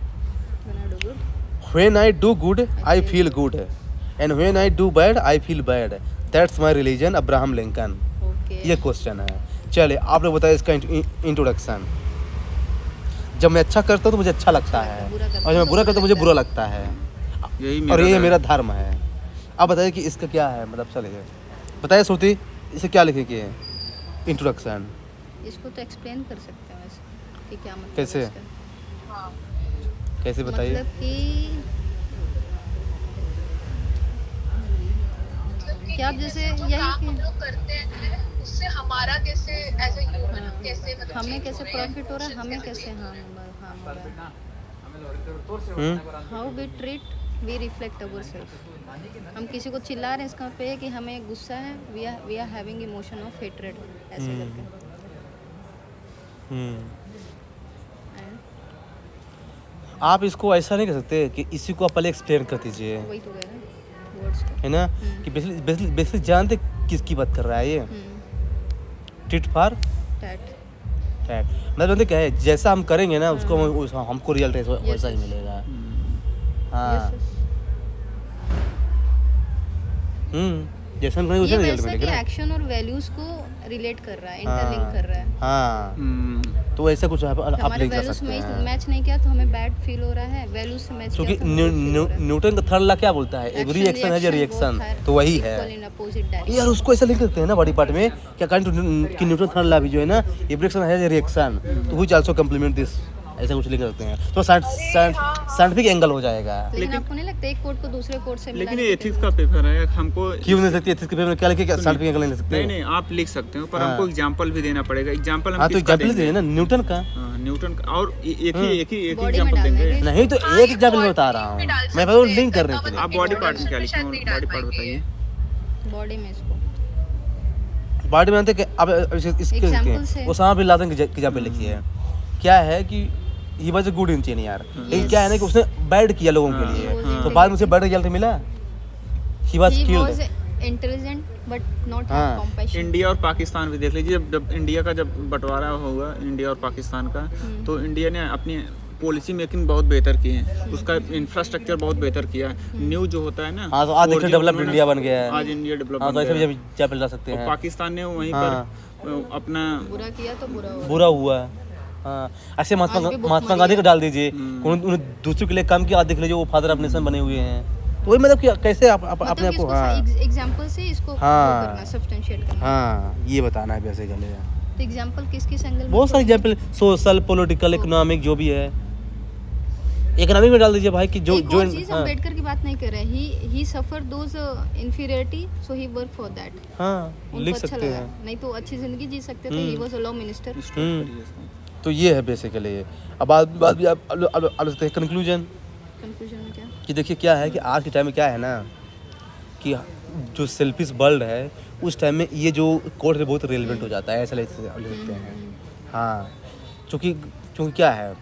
[SPEAKER 1] when I do good I feel good and when I do bad I feel bad, that's my religion, Abraham Lincoln. ये क्वेश्चन है। चलिए आप लोग बताइए इसका इंट्रोडक्शन। जब मैं अच्छा करता हूँ तो मुझे अच्छा लगता है, और जब मैं बुरा करता हूँ मुझे बुरा लगता है, और ये मेरा धर्म है। आप बताइए कि इसका क्या है मतलब। चलिए बताइए श्रुति, इसे क्या लिखेंगे इंट्रोडक्शन?
[SPEAKER 3] इसको तो एक्सप्लेन कर सकते हैं वैसे कि क्या मतलब
[SPEAKER 1] कैसे?
[SPEAKER 3] है इसका।
[SPEAKER 1] कैसे बताइए?
[SPEAKER 3] मतलब कि क्या आप जैसे
[SPEAKER 4] जो
[SPEAKER 3] यही
[SPEAKER 4] काम
[SPEAKER 3] कि
[SPEAKER 4] हम लोग करते हैं उससे हमारा कैसे एज ए ह्यूमन कैसे मतलब
[SPEAKER 3] हमें
[SPEAKER 4] change
[SPEAKER 3] कैसे
[SPEAKER 4] हो रहा है,
[SPEAKER 3] प्रॉफिट हो रहा है, हमें
[SPEAKER 4] उससे
[SPEAKER 3] कैसे हार्म हो रहा
[SPEAKER 1] हम्म?
[SPEAKER 3] है। How we treat we reflect ourself. हम किसी को चिल्ला रहे हैं, इसका पे है कि हमें गुस्सा है, we are having emotion of hatred, ऐसे करके।
[SPEAKER 1] आप इसको ऐसा नहीं कर सकते कि इसी को आप पहले एक्सप्लेन कर दीजिए,
[SPEAKER 3] वही तो कह रहे हैं वर्ड्स को।
[SPEAKER 1] है ना, कि बेसिकली जानते किसकी बात कर रहा है ये, टिट फॉर
[SPEAKER 3] टैट।
[SPEAKER 1] टैट। मतलब बंदे क्या है, जैसा हम करेंगे ना उसको हमको रिजल्ट वैसा ही मिलेगा। हाँ, जैसा हम करेंगे
[SPEAKER 3] ये
[SPEAKER 1] वैसा रिजल्ट
[SPEAKER 3] वैसा कि
[SPEAKER 1] मिलेगा ना।
[SPEAKER 3] एक्शन और वैल्यूज को रिलेट कर रहा है, इंटरलिंक कर रहा है।
[SPEAKER 1] हाँ, तो ऐसा कुछ आप
[SPEAKER 3] हमारे
[SPEAKER 1] लिंक कर
[SPEAKER 3] वैल्यूज
[SPEAKER 1] सकते हैं।
[SPEAKER 3] मैच नहीं किया तो हमें बैड फील हो रहा है, वैल्यूज से मैच
[SPEAKER 1] क्योंकि
[SPEAKER 3] किया तो हमें good feel हो रहा है।
[SPEAKER 1] न्यूटन का थर्ड लॉ क्या बोलता है, every
[SPEAKER 3] Action,
[SPEAKER 1] action has a
[SPEAKER 3] reaction,
[SPEAKER 1] reaction,
[SPEAKER 3] both are
[SPEAKER 1] तो वही है
[SPEAKER 3] equal in opposite direction।
[SPEAKER 1] यार। उसको ऐसा लिख सकते हैं ना बॉडी पार्ट में क्या, according to Newton third law भी जो है ना, every action has a reaction, तो व्हिच आल्सो कंप्लीमेंट दिस, ऐसा कुछ लिख सकते हैं, तो साइंटिफिक एंगल हो जाएगा।
[SPEAKER 3] लेकिन आपको नहीं लगता एक कोड को दूसरे कोड से
[SPEAKER 2] लेकिन
[SPEAKER 3] मिलाने
[SPEAKER 2] ये
[SPEAKER 3] की
[SPEAKER 2] एथिक्स का पेपर है, हमको
[SPEAKER 1] क्यों नहीं सकती एथिक्स के पेपर में क्या लिखे, साइंटिफिक एंगल नहीं लिख सकते?
[SPEAKER 2] नहीं नहीं आप लिख सकते हो, पर
[SPEAKER 1] हाँ।
[SPEAKER 2] हमको एग्जांपल भी देना पड़ेगा। एग्जांपल हम
[SPEAKER 1] हाँ, तो
[SPEAKER 2] किसका
[SPEAKER 1] एग्जाम्पल
[SPEAKER 2] देंगे?
[SPEAKER 1] ना न्यूटन का।
[SPEAKER 2] हाँ, न्यूटन का, और एक ही
[SPEAKER 3] Body में
[SPEAKER 2] एग्जांपल
[SPEAKER 3] डालने
[SPEAKER 2] देंगे।
[SPEAKER 3] के।
[SPEAKER 1] नहीं तो एक एग्जाम्पल में बता रहा हूँ मैं, बता लिंक करने के लिए।
[SPEAKER 2] आप बॉडी पार्ट में क्या लिखे, बॉडी पार्ट बताइए।
[SPEAKER 3] बॉडी में इसको
[SPEAKER 1] बॉडी में कि आप इसके
[SPEAKER 3] Example से।
[SPEAKER 1] उसामा बिन लादेन की एग्जाम्पल लिखी है। क्या है कि he was a good engineer, लेकिन क्या है ना कि उसने बैड किया लोगों के लिए,
[SPEAKER 3] हाँ।
[SPEAKER 1] तो बाद में उसे बैड रिजल्ट मिला। He was
[SPEAKER 3] he was
[SPEAKER 1] killed.
[SPEAKER 3] intelligent but not
[SPEAKER 1] हाँ।
[SPEAKER 3] have compassion।
[SPEAKER 2] इंडिया और पाकिस्तान भी देख लीजिए, जब इंडिया का जब बंटवारा हुआ इंडिया और पाकिस्तान का, तो इंडिया ने अपनी पॉलिसी मेकिंग बहुत बेहतर की है, उसका इंफ्रास्ट्रक्चर बहुत बेहतर किया है। न्यू जो होता है ना,
[SPEAKER 1] हाँ, तो आज देखिए डेवलप इंडिया बन गया है।
[SPEAKER 2] आज इंडिया डेवलप
[SPEAKER 1] हाँ, तो
[SPEAKER 2] बन
[SPEAKER 1] ऐसे
[SPEAKER 2] गया
[SPEAKER 1] भी एग्जाम्पल ला सकते
[SPEAKER 2] और
[SPEAKER 1] हैं।
[SPEAKER 2] पाकिस्तान ने वहीं
[SPEAKER 1] हाँ।
[SPEAKER 2] पर अपना
[SPEAKER 3] बुरा किया तो बुरा होगा।
[SPEAKER 1] बुरा हुआ। हाँ, ऐसे
[SPEAKER 3] आज भी बहुत
[SPEAKER 1] महात्मा गांधी को डाल दीजिए,
[SPEAKER 2] हम्म।
[SPEAKER 1] उन्होंने दूसरों के लिए काम किया, आज देख लीजिए वो फादर ऑफ नेशन बने हुए हैं। तो वही मतलब कि कैसे आप अपने
[SPEAKER 3] मतलब
[SPEAKER 1] आप
[SPEAKER 3] कि
[SPEAKER 1] को,
[SPEAKER 3] इसको
[SPEAKER 1] हाँ
[SPEAKER 3] एग्जांपल से इसको वो
[SPEAKER 1] हाँ।
[SPEAKER 3] करना, सब्सटेंशिएट करना।
[SPEAKER 1] हाँ, ये बताना है बेसिकली।
[SPEAKER 3] तो एग्जांपल किस एंगल में?
[SPEAKER 1] बहुत सारे एग्जाम्पल, सोशल, पॉलिटिकल, इकोनॉमिक जो भी है, इकोनॉमिक में डाल दीजिए भाई कि जो
[SPEAKER 3] एक
[SPEAKER 1] जो
[SPEAKER 3] और चीज
[SPEAKER 1] हाँ,
[SPEAKER 3] अम्बेडकर की बात नहीं कर रहे हैं, he suffer those inferiority so he work for that.
[SPEAKER 1] हाँ लिख
[SPEAKER 3] अच्छा
[SPEAKER 1] सकते
[SPEAKER 3] लगा,
[SPEAKER 1] हैं।
[SPEAKER 3] नहीं तो अच्छी जिंदगी जी सकते थे। He was a law minister.
[SPEAKER 1] तो ये है बेसिकली। अब बात भी आप सकते हैं कंक्लूजन,
[SPEAKER 3] कंक्लूजन में क्या?
[SPEAKER 1] कि देखिए क्या है कि आज के टाइम में क्या है ना कि जो सेल्फिश वर्ल्ड है उस टाइम में ये जो कोड है बहुत रेलिवेंट हो जाता है, ऐसा ले सकते हैं। हाँ, क्योंकि क्या है,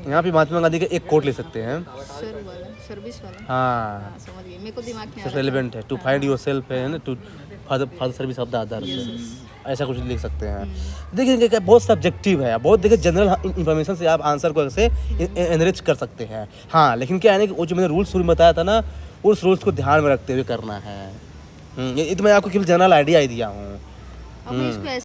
[SPEAKER 1] यहाँ पे महात्मा गांधी का एक कोट ले सकते हैं।
[SPEAKER 3] सर वाला, सर्विस वाला।
[SPEAKER 1] हाँ,
[SPEAKER 3] हाँ, समझ गई, मेरे को दिमाग में आ रहा था।
[SPEAKER 1] रेलिवेंट है, टू फाइंड योर सेल्फ है ना, to for service of the others, ऐसा कुछ लिख सकते हैं। देखिए क्या बहुत सब्जेक्टिव है, बहुत देखिए जनरल इंफॉर्मेशन से आप आंसर को ऐसे एनरिच कर सकते हैं। हाँ, लेकिन क्या है ना कि वो जो मैंने रूल्स शुरू में बताया था ना, उस रूल्स को ध्यान में रखते हुए करना है। ये तो मैं आपको केवल जनरल आइडिया ही दिया हूँ।
[SPEAKER 3] अब मैं इसको ऐसे